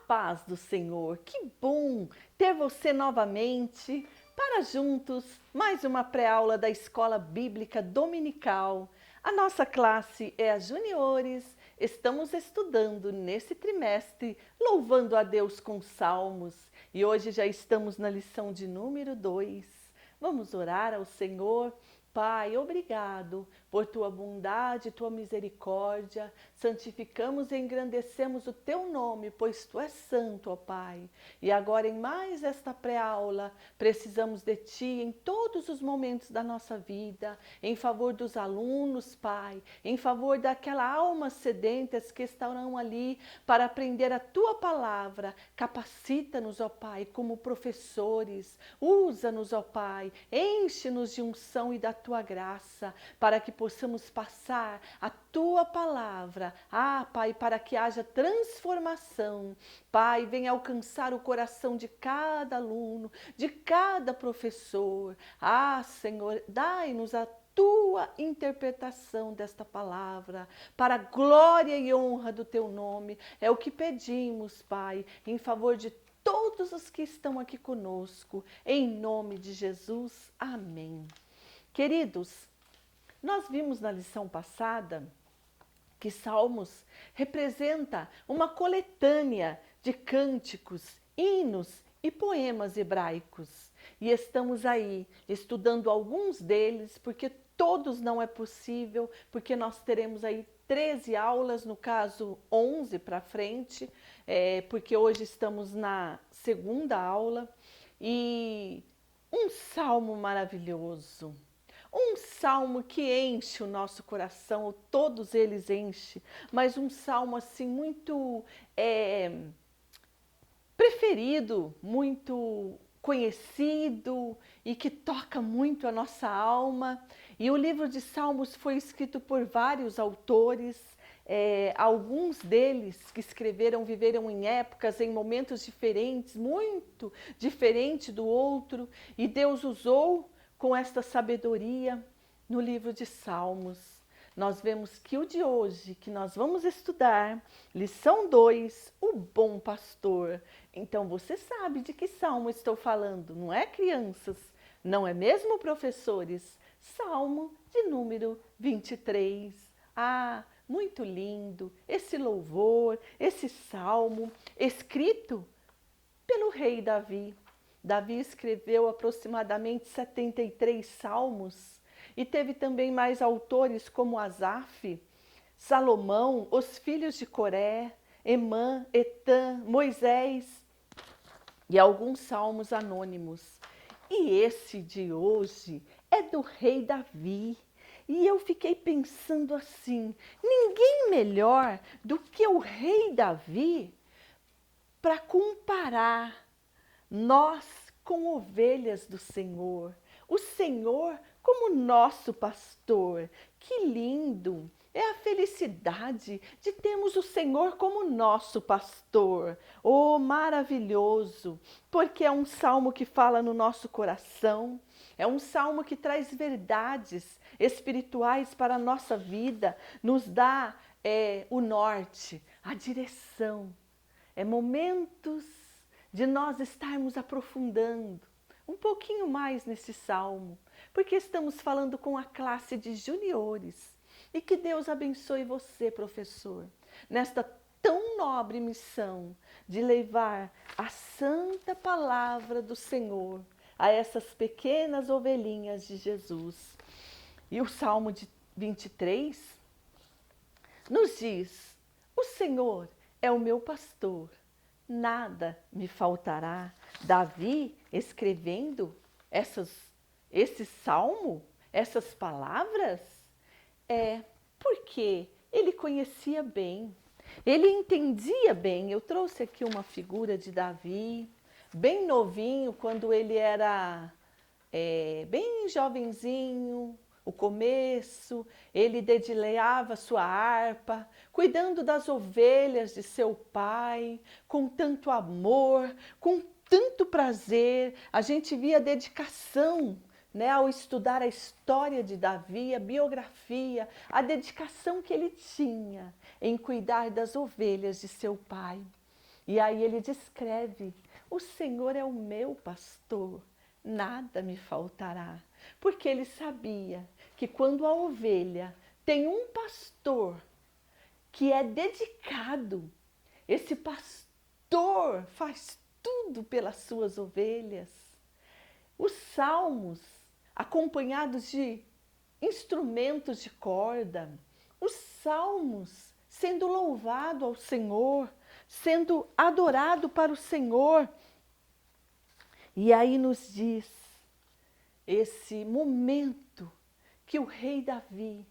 paz do Senhor, que bom ter você novamente para juntos mais uma pré-aula da Escola Bíblica Dominical. A nossa classe é a Juniores, estamos estudando nesse trimestre, louvando a Deus com salmos e hoje já estamos na lição de número 2. Vamos orar ao Senhor. Pai, obrigado por tua bondade e tua misericórdia. Santificamos e engrandecemos o teu nome, pois tu és santo, ó Pai. E agora, em mais esta pré-aula, precisamos de ti em todos os momentos da nossa vida, em favor dos alunos, Pai, em favor daquela alma sedentas que estarão ali para aprender a tua palavra. Capacita-nos, ó Pai, como professores. Usa-nos, ó Pai, enche-nos de unção e da tua graça, para que possamos passar a tua palavra. Pai, para que haja transformação. Pai, venha alcançar o coração de cada aluno, de cada professor. Senhor, dai-nos a tua interpretação desta palavra, para a glória e honra do teu nome. É o que pedimos, Pai, em favor de todos os que estão aqui conosco. Em nome de Jesus. Amém. Queridos, nós vimos na lição passada que Salmos representa uma coletânea de cânticos, hinos e poemas hebraicos. E estamos aí estudando alguns deles, porque todos não é possível, porque nós teremos aí 13 aulas, no caso 11 para frente, porque hoje estamos na segunda aula. E um salmo maravilhoso. Um salmo que enche o nosso coração, todos eles enchem, mas um salmo assim muito preferido, muito conhecido e que toca muito a nossa alma. E o livro de Salmos foi escrito por vários autores. Alguns deles que escreveram viveram em épocas, em momentos diferentes, muito diferente do outro, e Deus usou com esta sabedoria no livro de Salmos. Nós vemos que o de hoje, que nós vamos estudar, lição 2, o bom pastor. Então você sabe de que salmo estou falando, não é, crianças? Não é mesmo, professores? Salmo de número 23. Muito lindo esse louvor, esse salmo, escrito pelo rei Davi. Davi escreveu aproximadamente 73 salmos e teve também mais autores como Asaf, Salomão, os filhos de Coré, Emã, Etã, Moisés e alguns salmos anônimos. E esse de hoje é do rei Davi. E eu fiquei pensando assim, ninguém melhor do que o rei Davi para comparar nós com ovelhas do Senhor, o Senhor como nosso pastor. Que lindo! É a felicidade de termos o Senhor como nosso pastor. Oh, maravilhoso! Porque é um salmo que fala no nosso coração, é um salmo que traz verdades espirituais para a nossa vida, nos dá o norte, a direção. É momentos de nós estarmos aprofundando um pouquinho mais nesse salmo, porque estamos falando com a classe de juniores. E que Deus abençoe você, professor, nesta tão nobre missão de levar a santa palavra do Senhor a essas pequenas ovelhinhas de Jesus. E o Salmo de 23 nos diz: o Senhor é o meu pastor, nada me faltará. Davi escrevendo esse salmo, essas palavras, porque ele conhecia bem, ele entendia bem. Eu trouxe aqui uma figura de Davi, bem novinho, quando ele era bem jovenzinho, o começo, ele dedilhava sua harpa, cuidando das ovelhas de seu pai, com tanto amor, com tanto prazer. A gente via a dedicação, ao estudar a história de Davi, a biografia, a dedicação que ele tinha em cuidar das ovelhas de seu pai. E aí ele descreve: o Senhor é o meu pastor, nada me faltará. Porque ele sabia que quando a ovelha tem um pastor que é dedicado, esse pastor faz tudo pelas suas ovelhas. Os salmos, acompanhados de instrumentos de corda, os salmos sendo louvado ao Senhor, sendo adorado para o Senhor. E aí nos diz esse momento que o rei Davi,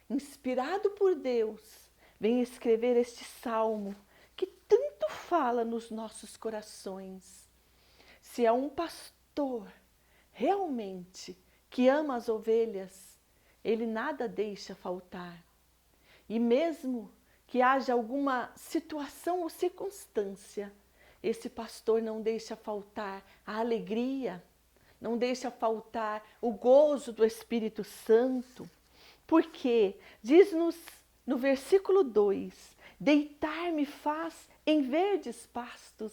inspirado por Deus, vem escrever este salmo que tanto fala nos nossos corações. Se é um pastor realmente que ama as ovelhas, ele nada deixa faltar. E mesmo que haja alguma situação ou circunstância, esse pastor não deixa faltar a alegria, não deixa faltar o gozo do Espírito Santo, porque diz-nos no versículo 2, deitar-me faz em verdes pastos,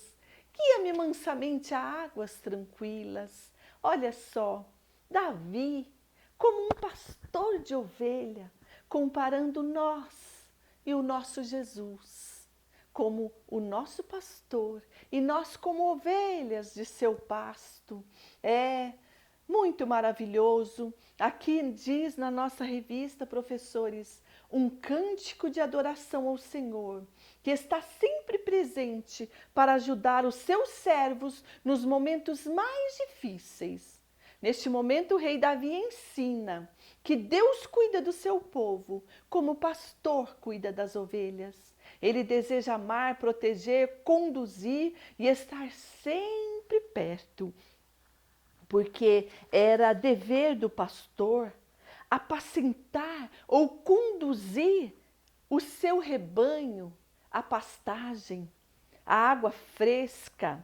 guia-me mansamente a águas tranquilas. Olha só, Davi, como um pastor de ovelha, comparando nós e o nosso Jesus, como o nosso pastor e nós como ovelhas de seu pasto. É muito maravilhoso. Aqui diz na nossa revista, professores, um cântico de adoração ao Senhor, que está sempre presente para ajudar os seus servos nos momentos mais difíceis. Neste momento, o rei Davi ensina que Deus cuida do seu povo, como o pastor cuida das ovelhas. Ele deseja amar, proteger, conduzir e estar sempre perto, porque era dever do pastor apacentar ou conduzir o seu rebanho à pastagem, à água fresca.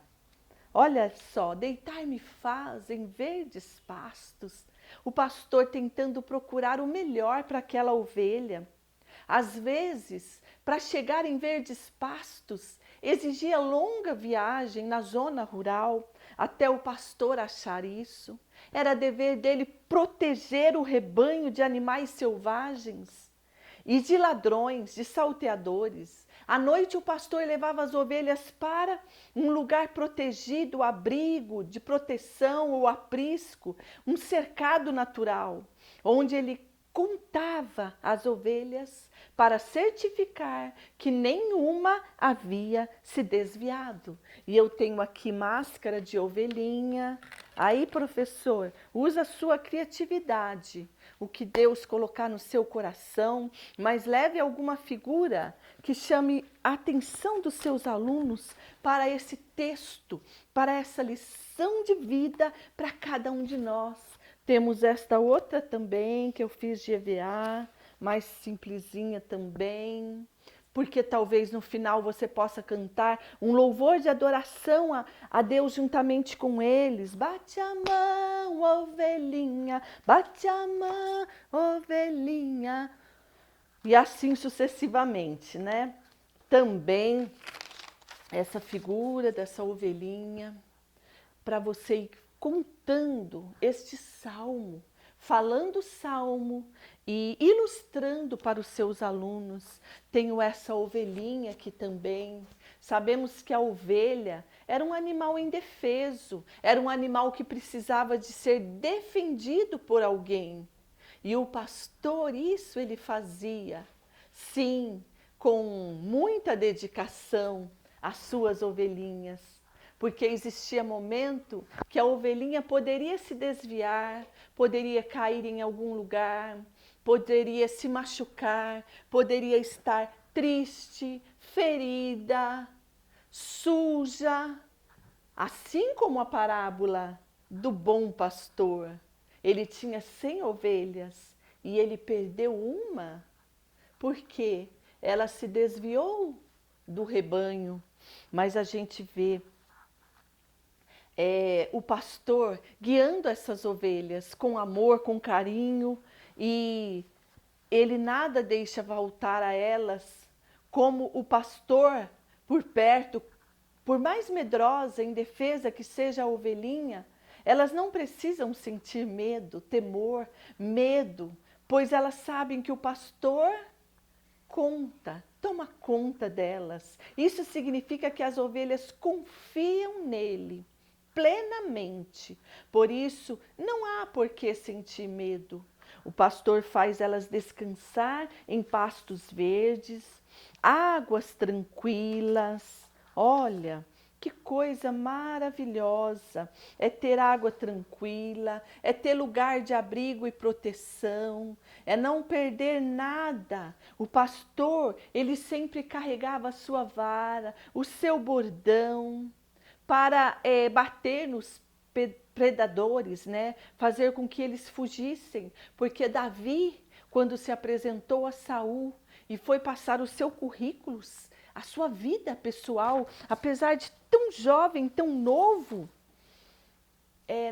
Olha só, deitar-me faz em verdes pastos. O pastor tentando procurar o melhor para aquela ovelha. Às vezes, para chegar em verdes pastos, exigia longa viagem na zona rural até o pastor achar isso. Era dever dele proteger o rebanho de animais selvagens e de ladrões, de salteadores. À noite o pastor levava as ovelhas para um lugar protegido, abrigo de proteção ou aprisco, um cercado natural, onde ele contava as ovelhas para certificar que nenhuma havia se desviado. E eu tenho aqui máscara de ovelhinha. Aí, professor, usa a sua criatividade, o que Deus colocar no seu coração, mas leve alguma figura que chame a atenção dos seus alunos para esse texto, para essa lição de vida para cada um de nós. Temos esta outra também que eu fiz de EVA, mais simplesinha também, porque talvez no final você possa cantar um louvor de adoração a Deus juntamente com eles. Bate a mão, ovelhinha, bate a mão, ovelhinha. E assim sucessivamente, né? Também essa figura dessa ovelhinha, para você ir contando este salmo, falando o salmo e ilustrando para os seus alunos. Tenho essa ovelhinha aqui também. Sabemos que a ovelha era um animal indefeso, era um animal que precisava de ser defendido por alguém. E o pastor, isso ele fazia, sim, com muita dedicação às suas ovelhinhas. Porque existia momento que a ovelhinha poderia se desviar, poderia cair em algum lugar, poderia se machucar, poderia estar triste, ferida, suja. Assim como a parábola do bom pastor. Ele tinha 100 ovelhas e ele perdeu uma porque ela se desviou do rebanho. Mas a gente vê o pastor guiando essas ovelhas com amor, com carinho, e ele nada deixa voltar a elas, como o pastor por perto, Por mais medrosa e indefesa que seja a ovelhinha, elas não precisam sentir medo, temor, medo, pois elas sabem que o pastor toma conta delas. Isso significa que as ovelhas confiam nele plenamente. Por isso, não há por que sentir medo. O pastor faz elas descansar em pastos verdes, águas tranquilas. Olha, que coisa maravilhosa é ter água tranquila, é ter lugar de abrigo e proteção, é não perder nada. O pastor, ele sempre carregava a sua vara, o seu bordão, para bater nos predadores, né? Fazer com que eles fugissem, porque Davi, quando se apresentou a Saul e foi passar o seu currículo, a sua vida pessoal, apesar de tão jovem, tão novo,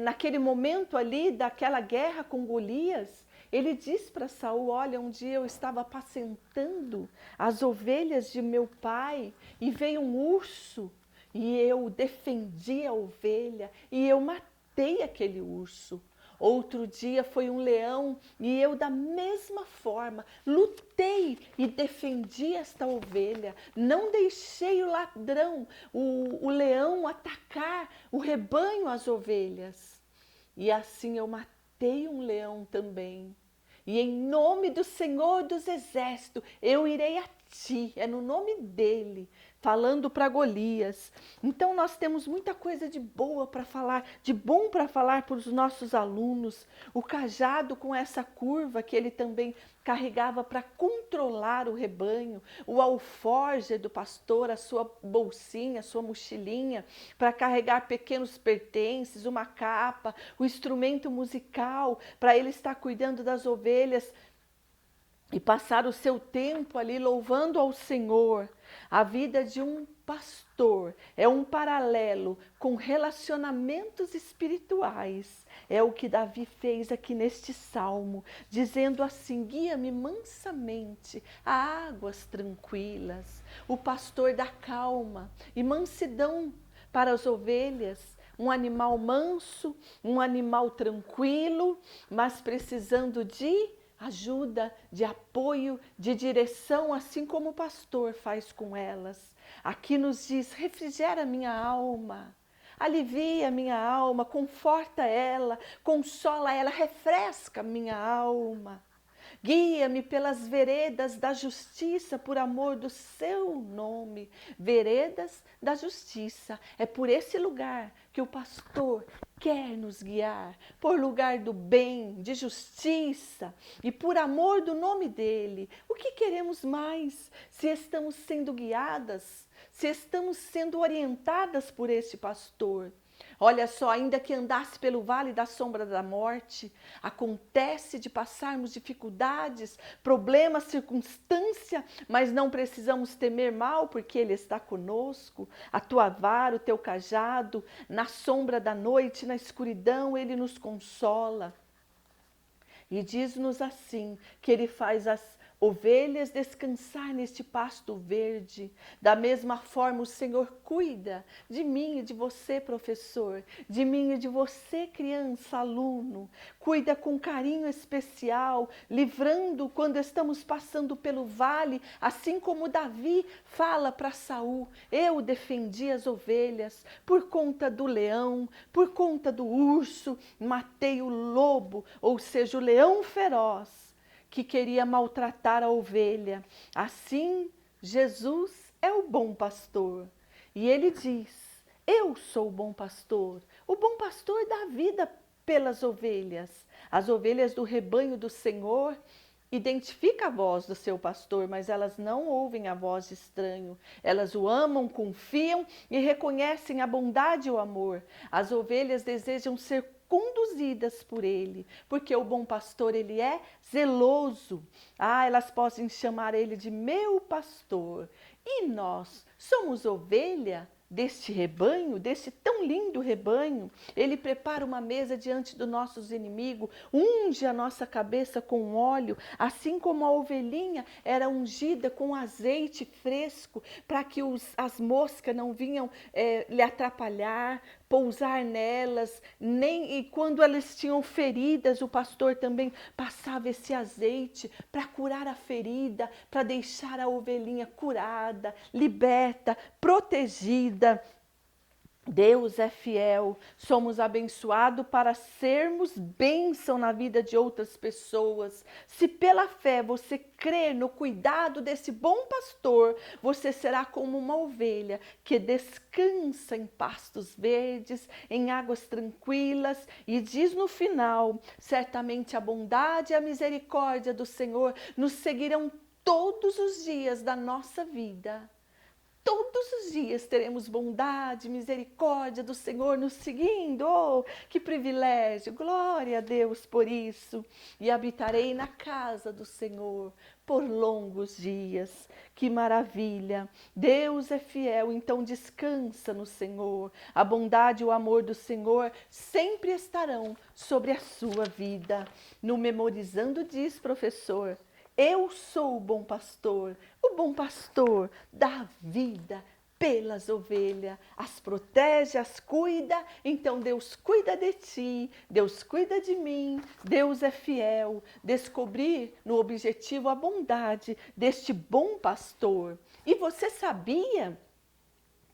naquele momento ali daquela guerra com Golias, ele diz para Saul: olha, um dia eu estava apacentando as ovelhas de meu pai e veio um urso e eu defendi a ovelha e eu matei aquele urso. Outro dia foi um leão e eu da mesma forma lutei e defendi esta ovelha. Não deixei o ladrão, o leão atacar o rebanho, as ovelhas. E assim eu matei um leão também. E em nome do Senhor dos Exércitos, eu irei a ti, é no nome dele, falando para Golias. Então nós temos muita coisa de boa para falar, de bom para falar para os nossos alunos. O cajado com essa curva que ele também carregava para controlar o rebanho, o alforje do pastor, a sua bolsinha, a sua mochilinha, para carregar pequenos pertences, uma capa, o instrumento musical, para ele estar cuidando das ovelhas e passar o seu tempo ali louvando ao Senhor. A vida de um pastor é um paralelo com relacionamentos espirituais. É o que Davi fez aqui neste salmo, dizendo assim: guia-me mansamente a águas tranquilas. O pastor dá calma e mansidão para as ovelhas. Um animal manso, um animal tranquilo, mas precisando de ajuda, de apoio, de direção, assim como o pastor faz com elas. Aqui nos diz: refrigera minha alma, alivia minha alma, conforta ela, consola ela, refresca minha alma. Guia-me pelas veredas da justiça por amor do seu nome. Veredas da justiça. É por esse lugar que o pastor quer nos guiar, por lugar do bem, de justiça e por amor do nome dele. O que queremos mais? Se estamos sendo guiadas, se estamos sendo orientadas por este pastor. Olha só, ainda que andasse pelo vale da sombra da morte, acontece de passarmos dificuldades, problemas, circunstância, mas não precisamos temer mal, porque Ele está conosco. A tua vara, o teu cajado, na sombra da noite, na escuridão, Ele nos consola. E diz-nos assim, que Ele faz as ovelhas descansar neste pasto verde. Da mesma forma, o Senhor cuida de mim e de você, professor, de mim e de você, criança, aluno. Cuida com carinho especial, livrando quando estamos passando pelo vale, assim como Davi fala para Saul: eu defendi as ovelhas por conta do leão, por conta do urso, matei o lobo, ou seja, o leão feroz, que queria maltratar a ovelha. Assim, Jesus é o bom pastor. E ele diz: eu sou o bom pastor. O bom pastor dá vida pelas ovelhas. As ovelhas do rebanho do Senhor identificam a voz do seu pastor, mas elas não ouvem a voz de estranho. Elas o amam, confiam e reconhecem a bondade e o amor. As ovelhas desejam ser conduzidas por ele, porque o bom pastor, ele é zeloso. Elas podem chamar ele de meu pastor. E nós somos ovelha deste rebanho, desse tão lindo rebanho. Ele prepara uma mesa diante dos nossos inimigos, unge a nossa cabeça com óleo, assim como a ovelhinha era ungida com azeite fresco, para que as moscas não vinham lhe atrapalhar, pousar nelas, e quando elas tinham feridas, o pastor também passava esse azeite para curar a ferida, para deixar a ovelhinha curada, liberta, protegida. Deus é fiel, somos abençoados para sermos bênção na vida de outras pessoas. Se pela fé você crer no cuidado desse bom pastor, você será como uma ovelha que descansa em pastos verdes, em águas tranquilas, e diz no final: certamente a bondade e a misericórdia do Senhor nos seguirão todos os dias da nossa vida. Todos os dias teremos bondade, misericórdia do Senhor nos seguindo. Oh, que privilégio! Glória a Deus por isso. E habitarei na casa do Senhor por longos dias. Que maravilha! Deus é fiel, então descansa no Senhor. A bondade e o amor do Senhor sempre estarão sobre a sua vida. No Memorizando diz, professor: eu sou o bom pastor dá vida pelas ovelhas, as protege, as cuida. Então Deus cuida de ti, Deus cuida de mim, Deus é fiel. Descobrir no objetivo a bondade deste bom pastor. E você sabia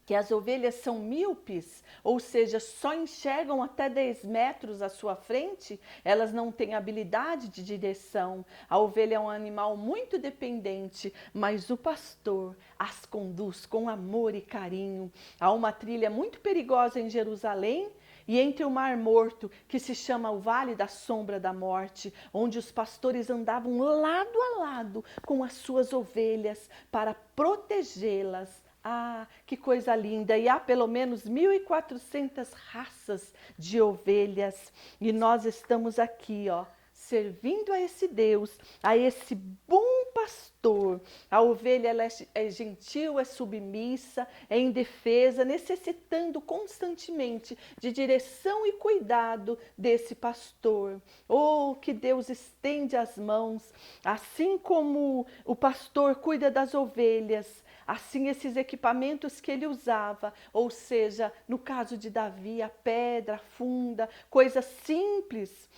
que as ovelhas são míopes, ou seja, só enxergam até 10 metros à sua frente? Elas não têm habilidade de direção. A ovelha é um animal muito dependente, mas o pastor as conduz com amor e carinho. Há uma trilha muito perigosa em Jerusalém, e entre o Mar Morto, que se chama o Vale da Sombra da Morte, onde os pastores andavam lado a lado com as suas ovelhas para protegê-las. Ah, que coisa linda! E há pelo menos 1.400 raças de ovelhas. E nós estamos aqui, ó, servindo a esse Deus, a esse bom pastor. A ovelha ela é gentil, é submissa, é indefesa, necessitando constantemente de direção e cuidado desse pastor. Oh, que Deus estende as mãos, assim como o pastor cuida das ovelhas. Assim, esses equipamentos que ele usava, ou seja, no caso de Davi, a pedra, a funda, coisas simples,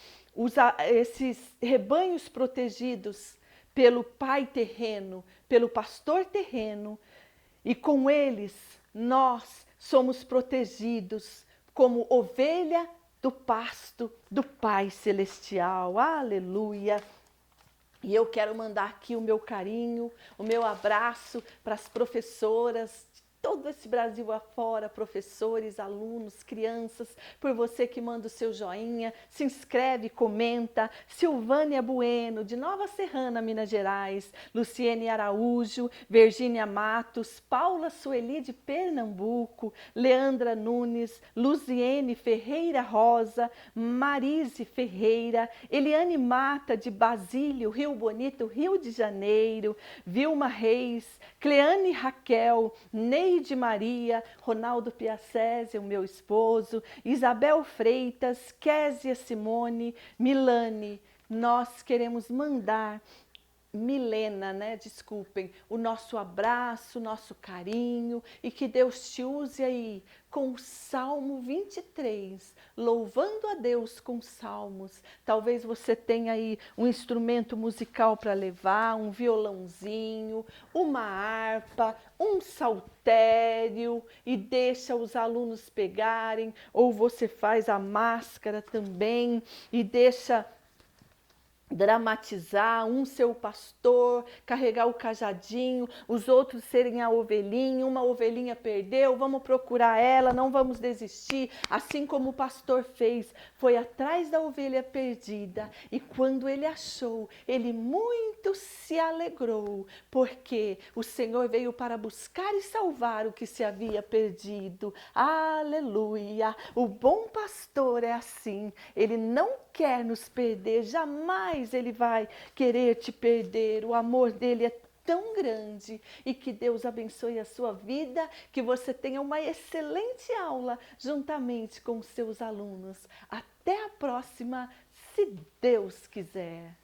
esses rebanhos protegidos pelo pai terreno, pelo pastor terreno, e com eles nós somos protegidos como ovelha do pasto do Pai Celestial. Aleluia! E eu quero mandar aqui o meu carinho, o meu abraço para as professoras de todo esse Brasil afora, professores, alunos, crianças, por você que manda o seu joinha, se inscreve, comenta. Silvânia Bueno, de Nova Serrana, Minas Gerais, Luciene Araújo, Virgínia Matos, Paula Sueli de Pernambuco, Leandra Nunes, Luziene Ferreira Rosa, Marise Ferreira, Eliane Mata de Basílio, Rio Bonito, Rio de Janeiro, Vilma Reis, Cleane Raquel, Neide Maria, Ronaldo Piacese, o meu esposo, Isabel Freitas, Késia Simone, Milane. Nós queremos mandar, Milena, né? Desculpem, o nosso abraço, o nosso carinho, e que Deus te use aí com o Salmo 23, louvando a Deus com salmos. Talvez você tenha aí um instrumento musical para levar, um violãozinho, uma harpa, um saltério, e deixa os alunos pegarem, ou você faz a máscara também e deixa dramatizar, um ser o pastor, carregar o cajadinho, os outros serem a ovelhinha. Uma ovelhinha perdeu, vamos procurar ela, não vamos desistir, assim como o pastor fez, foi atrás da ovelha perdida, e quando ele achou, ele muito se alegrou, porque o Senhor veio para buscar e salvar o que se havia perdido. Aleluia! O bom pastor é assim, ele não quer nos perder, jamais ele vai querer te perder. O amor dele é tão grande e que Deus abençoe a sua vida, que você tenha uma excelente aula juntamente com os seus alunos. Até a próxima, se Deus quiser.